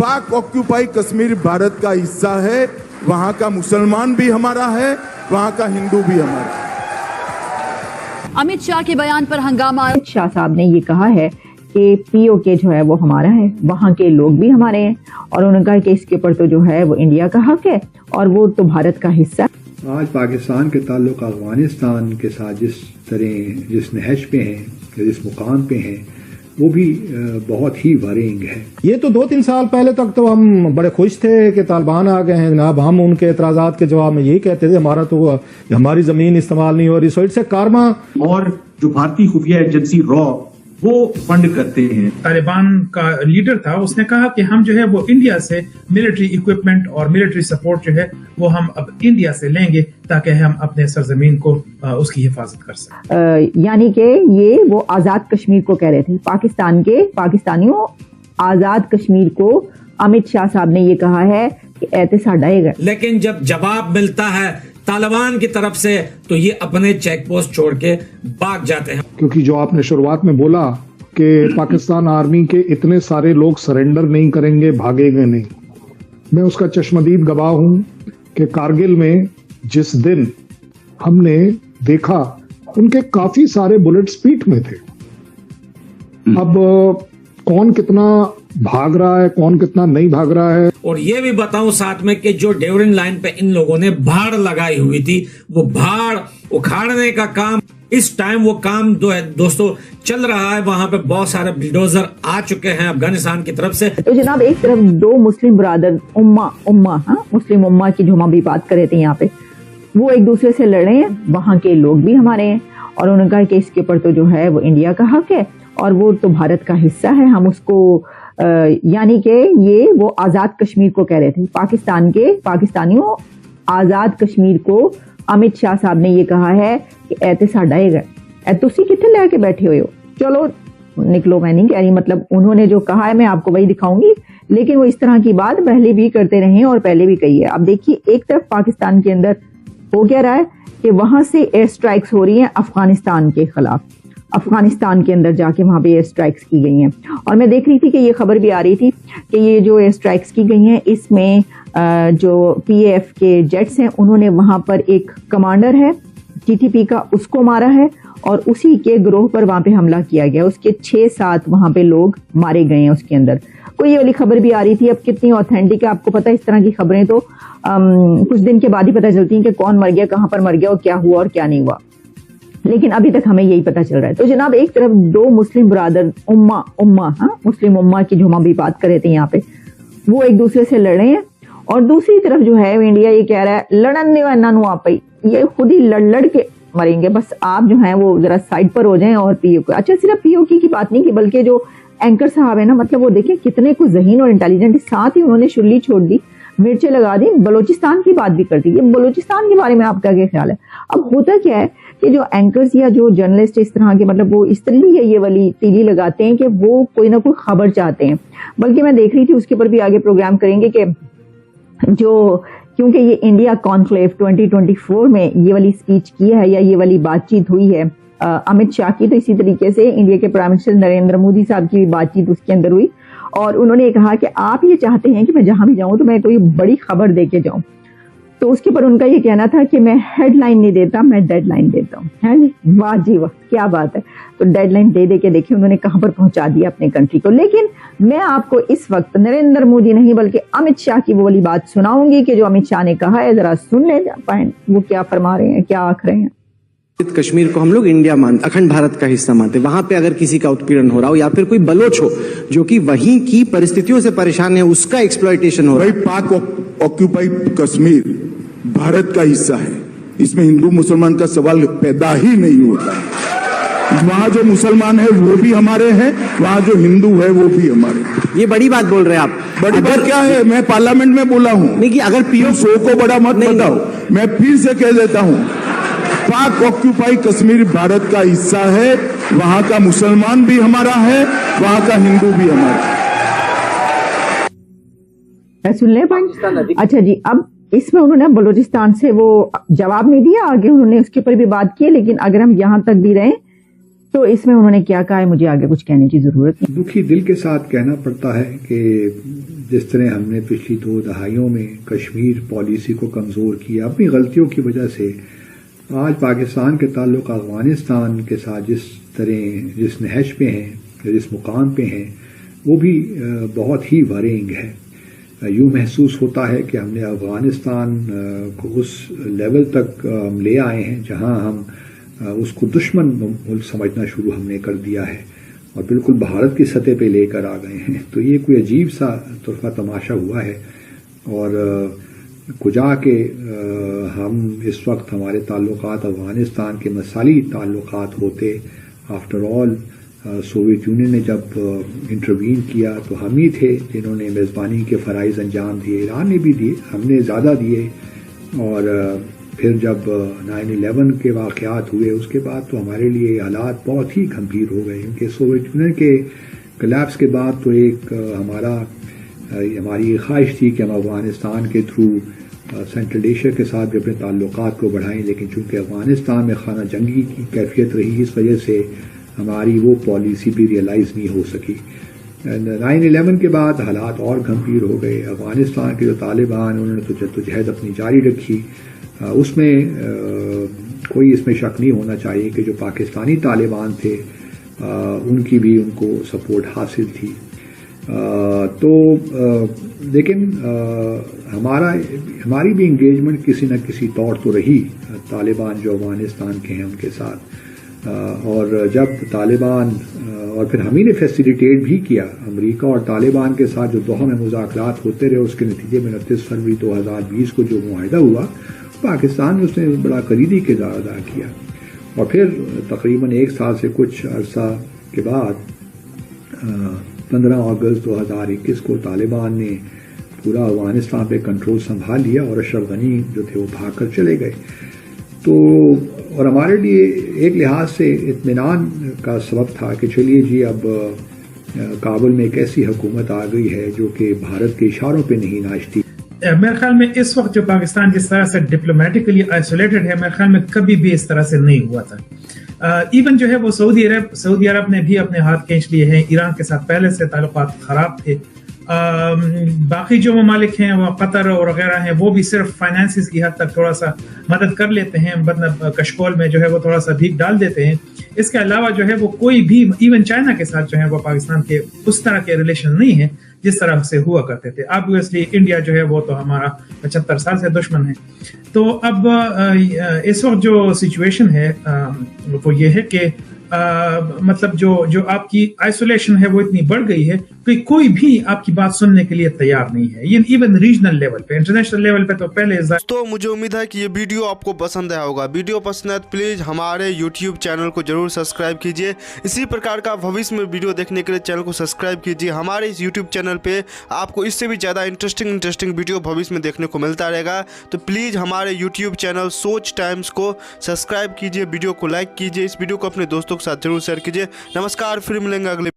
पाक ऑक्यूपाई कश्मीर भारत का हिस्सा है, वहां का मुसलमान भी हमारा है, वहां का हिंदू भी हमारा है। अमित शाह के बयान पर हंगामा। अमित शाह साहब ने ये कहा है कि पीओके जो है वो हमारा है, वहाँ के लोग भी हमारे हैं, और उन्होंने कहा कि इसके ऊपर तो जो है वो इंडिया का हक है और वो तो भारत का हिस्सा। आज पाकिस्तान के ताल्लुक अफगानिस्तान के साथ जिस नहज पे हैं, जिस मुकाम पे हैं, वो भी बहुत ही वरींग है। ये तो 2-3 साल पहले तक तो हम बड़े खुश थे कि तालिबान आ गए हैं जनाब। हम उनके एतराज़ात के जवाब में यही कहते थे हमारी ज़मीन इस्तेमाल नहीं हो रही, सो इट्स ए कारमा। और जो भारतीय खुफिया एजेंसी रॉ वो फंड करते हैं। तालिबान का लीडर था, उसने कहा कि हम जो है वो इंडिया से मिलिट्री इक्विपमेंट और मिलिट्री सपोर्ट जो है वो हम अब इंडिया से लेंगे ताकि हम अपने सरजमीन को उसकी हिफाजत कर सकें। यानी कि ये वो आजाद कश्मीर को कह रहे थे, पाकिस्तानियों आजाद कश्मीर को अमित शाह साहब ने ये कहा है कि ऐते साडा है। लेकिन जब जवाब मिलता है तालिबान की तरफ से तो ये अपने चेक पोस्ट छोड़ के भाग जाते हैं। क्योंकि जो आपने शुरुआत में बोला कि पाकिस्तान आर्मी के इतने सारे लोग सरेंडर नहीं करेंगे, भागेंगे नहीं, मैं उसका चश्मदीद गवाह हूं कि कारगिल में जिस दिन हमने देखा उनके काफी सारे बुलेट्स पीठ में थे। अब कौन कितना भाग रहा है, कौन कितना नहीं भाग रहा है। और ये भी बताऊं साथ में कि जो डेवरिन लाइन पे इन लोगों ने भाड़ लगाई हुई थी, वो भाड़ उखाड़ने का काम इस टाइम वो काम दोस्तों चल रहा है। वहां पे बहुत सारे बुलडोजर आ चुके हैं अफगानिस्तान की तरफ से। तो जनाब एक तरफ दो मुस्लिम ब्रादर मुस्लिम उम्मा की जो हम अभी बात कर रहे थे यहाँ पे, वो एक दूसरे से लड़ रहे हैं, वहाँ के लोग भी हमारे हैं, और उन्होंने कहा कि इसके ऊपर तो जो है वो इंडिया का हक है और वो तो भारत का हिस्सा है, हम उसको यानी कि ये वो आजाद कश्मीर को कह रहे थे, पाकिस्तानियों आजाद कश्मीर को अमित शाह साहब ने ये कहा है कि ऐते साडा है, तुसी किथे लेके बैठे हुए हो, चलो निकलो। मैं नहीं कह रही, मतलब उन्होंने जो कहा है मैं आपको वही दिखाऊंगी, लेकिन वो इस तरह की बात पहले भी करते रहे और पहले भी कही है। अब देखिए एक तरफ पाकिस्तान के अंदर हो क्या रहा है कि वहां से एयर स्ट्राइक्स हो रही हैं अफगानिस्तान के खिलाफ, अफगानिस्तान के अंदर जाके वहां पे एयर स्ट्राइक्स की गई हैं। और मैं देख रही थी कि ये खबर भी आ रही थी कि ये जो एयर स्ट्राइक्स की गई हैं इसमें जो पीएएफ के जेट्स हैं उन्होंने वहां पर एक कमांडर है टीटीपी का, उसको मारा है और उसी के ग्रोह पर वहां पे हमला किया गया, उसके 6-7 वहां पे लोग मारे गए हैं उसके अंदर। कोई ये वाली खबर भी आ रही थी। अब कितनी ऑथेंटिक है आपको पता है, इस तरह की खबरें तो कुछ दिन के बाद ही पता चलती हैं कि कौन मर गया, कहां पर मर गया और क्या हुआ और क्या नहीं हुआ, लेकिन अभी तक हमें यही पता चल रहा है। तो जनाब एक तरफ दो मुस्लिम ब्रादर मुस्लिम उम्मा की जो हम अभी बात कर रहे थे यहाँ पे, वो एक दूसरे से लड़ रहे हैं, और दूसरी तरफ जो है इंडिया ये कह रहा है लड़न नहीं इन्होंने आप ये खुद ही लड़ के मरेंगे, बस आप जो है वो जरा साइड पर हो जाएं। और पीओके, अच्छा सिर्फ पीओके की बात नहीं की, बल्कि जो एंकर साहब है ना, मतलब वो देखें कितने को ज़हीन और इंटेलिजेंट, साथ ही उन्होंने शुल्ली छोड़ दी, मिर्चें लगा दी, बलोचिस्तान की बात भी कर दी। ये बलोचिस्तान के बारे में आपका क्या ख्याल है? अब होता क्या है कि जो एंकर्स या जो जर्नलिस्ट इस तरह के, मतलब वो इस तरह ये वाली तीली लगाते हैं कि वो कोई ना कोई खबर चाहते हैं। बल्कि मैं देख रही थी, उसके ऊपर भी आगे प्रोग्राम करेंगे कि जो, क्योंकि ये इंडिया कॉन्क्लेव 2024 में ये वाली स्पीच की है या ये वाली बातचीत हुई है अमित शाह की, तो इसी तरीके से इंडिया के प्राइम मिनिस्टर नरेंद्र मोदी साहब की भी बातचीत उसके अंदर हुई, और उन्होंने कहा कि आप ये चाहते हैं कि मैं जहां भी जाऊं तो मैं कोई बड़ी खबर दे के जाऊं। तो उसके पर उनका ये कहना था कि मैं हेडलाइन नहीं देता, मैं डेडलाइन देता हूँ। है जी, वाह जी वाह, क्या बात है। तो डेडलाइन दे के देखिए उन्होंने कहां पर पहुंचा दिया अपने कंट्री को। लेकिन मैं आपको इस वक्त नरेंद्र मोदी नहीं बल्कि अमित शाह की वो वाली बात सुनाऊंगी कि जो अमित शाह ने कहा है, जरा सुन ले पाए वो क्या फरमा रहे हैं, क्या आख रहे हैं। कश्मीर को हम लोग इंडिया मानते, अखंड भारत का हिस्सा मानते, वहां पे अगर किसी का उत्पीड़न हो रहा हो या फिर कोई बलोच हो जो कि वहीं की परिस्थितियों से परेशान है, उसका एक्सप्लॉयटेशन हो रहा है। पाक ऑक्यूपाई कश्मीर भारत का हिस्सा है, इसमें हिंदू मुसलमान का सवाल पैदा ही नहीं होता। वहाँ जो मुसलमान है वो भी हमारे हैं, वहाँ जो हिंदू है वो भी हमारे हैं। ये बड़ी बात बोल रहे हैं आप। बड़ी बात क्या है, मैं पार्लियामेंट में बोला हूँ। नहीं कि अगर पीओ शो को बड़ा मत बताओ, मैं फिर से कह देता हूँ, पाक ऑक्यूपाई कश्मीर भारत का हिस्सा है, वहाँ का मुसलमान भी हमारा है, वहाँ का हिंदू भी हमारा है। सुन ले भाई। अच्छा जी, अब इसमें उन्होंने बलूचिस्तान से वो जवाब नहीं दिया, आगे उन्होंने उसके ऊपर भी बात की, लेकिन अगर हम यहाँ तक भी रहें तो इसमें उन्होंने क्या कहा है, मुझे आगे कुछ कहने की जरूरत नहीं। दुखी दिल के साथ कहना पड़ता है कि जिस तरह हमने पिछली 2 दहाइयों में कश्मीर पॉलिसी को कमजोर किया अपनी गलतियों की वजह से, आज पाकिस्तान के ताल्लुक अफगानिस्तान के साथ जिस नहज पे हैं, जिस मुकाम पे हैं, वो भी बहुत ही वरींग है। यूँ महसूस होता है कि हमने अफगानिस्तान को उस लेवल तक हम ले आए हैं जहां हम उसको दुश्मन मुल्क समझना शुरू हमने कर दिया है और बिल्कुल भारत की सतह पे लेकर आ गए हैं। तो ये कोई अजीब सा तुर्फा तमाशा हुआ है और कुजा के हम इस वक्त हमारे ताल्लुकात अफगानिस्तान के मसाली ताल्लुकात होते। आफ्टर ऑल सोवियत यूनियन ने जब इंटरवीन किया तो हम ही थे जिन्होंने मेज़बानी के फ़राइज़ अंजाम दिए, ईरान ने भी दिए, हमने ज़्यादा दिए। और फिर जब 9/11 के वाक़यात हुए उसके बाद तो हमारे लिए हालात बहुत ही गंभीर हो गए, क्योंकि सोवियत यूनियन के कोलैप्स के बाद तो हमारी ख्वाहिश थी कि हम अफगानिस्तान के थ्रू सेंट्रल एशिया के साथ भी अपने ताल्लुकात को बढ़ाएं, लेकिन चूंकि अफगानिस्तान में खाना जंगी की कैफियत रही, इस वजह से हमारी वो पॉलिसी भी रियलाइज़ नहीं हो सकी। 9/11 के बाद हालात और गंभीर हो गए। अफगानिस्तान के जो तालिबान उन्होंने तो जद्दोजहद अपनी जारी रखी, उसमें कोई इसमें शक नहीं होना चाहिए कि जो पाकिस्तानी तालिबान थे उनकी भी उनको सपोर्ट हासिल थी। लेकिन हमारी भी इंगेजमेंट किसी न किसी तौर तो रही तालिबान जो अफगानिस्तान के हैं उनके साथ। और जब तालिबान और फिर हम ही ने फैसिलिटेट भी किया अमेरिका और तालिबान के साथ जो दोहा में मुज़ाकरात होते रहे, उसके नतीजे में 29 फरवरी 2020 को जो मुआहिदा हुआ पाकिस्तान ने उसने बड़ा करीबी किरदार अदा किया। और फिर तकरीबन 1 साल से कुछ अरसा के बाद 15 अगस्त 2021 को तालिबान ने पूरा अफगानिस्तान पे कंट्रोल संभाल लिया और अशरफ गनी जो थे वो भाग कर चले गए। तो और हमारे लिए एक लिहाज से इत्मीनान का सबब था कि चलिए जी अब काबुल में एक ऐसी हुकूमत आ गई है जो कि भारत के इशारों पे नहीं नाचती। मेरे ख्याल में इस वक्त जो पाकिस्तान जिस तरह से डिप्लोमेटिकली आइसोलेटेड है, मेरे ख्याल में कभी भी इस तरह से नहीं हुआ था। इवन जो है वो सऊदी अरब ने भी अपने हाथ खींच लिए हैं, ईरान के साथ पहले से ताल्लुकात खराब थे। बाकी जो ममालिक हैं वो कतर और वगैरह हैं, वो भी सिर्फ फाइनेंसिस की हद तक थोड़ा सा मदद कर लेते हैं, मतलब कशकोल में जो है वो थोड़ा सा भीख डाल देते हैं। इसके अलावा जो है वो कोई भी, इवन चाइना के साथ जो है वो पाकिस्तान के उस तरह के रिलेशन नहीं है जिस तरह से हुआ करते थे। ऑब्वियसली इंडिया जो है वो तो हमारा 75 साल से दुश्मन है। तो अब इस वक्त जो सिचुएशन है वो ये है कि मतलब जो आपकी आइसोलेशन है वो इतनी बढ़ गई है कि कोई भी आपकी बात सुनने के लिए तैयार नहीं है, ये इवन रीजनल लेवल पे, इंटरनेशनल लेवल पे तो पहले। तो मुझे उम्मीद है कि ये वीडियो आपको पसंद आया होगा। वीडियो पसंद है तो प्लीज हमारे YouTube चैनल को जरूर सब्सक्राइब कीजिए। इसी प्रकार का भविष्य में वीडियो देखने के लिए चैनल को सब्सक्राइब कीजिए। हमारे इस YouTube चैनल पे आपको इससे भी ज़्यादा इंटरेस्टिंग वीडियो भविष्य में देखने को मिलता रहेगा। तो प्लीज़ हमारे YouTube चैनल सोच टाइम्स को सब्सक्राइब कीजिए, वीडियो को लाइक कीजिए, इस वीडियो को अपने दोस्तों के साथ जरूर शेयर कीजिए। नमस्कार, फिर मिलेंगे अगले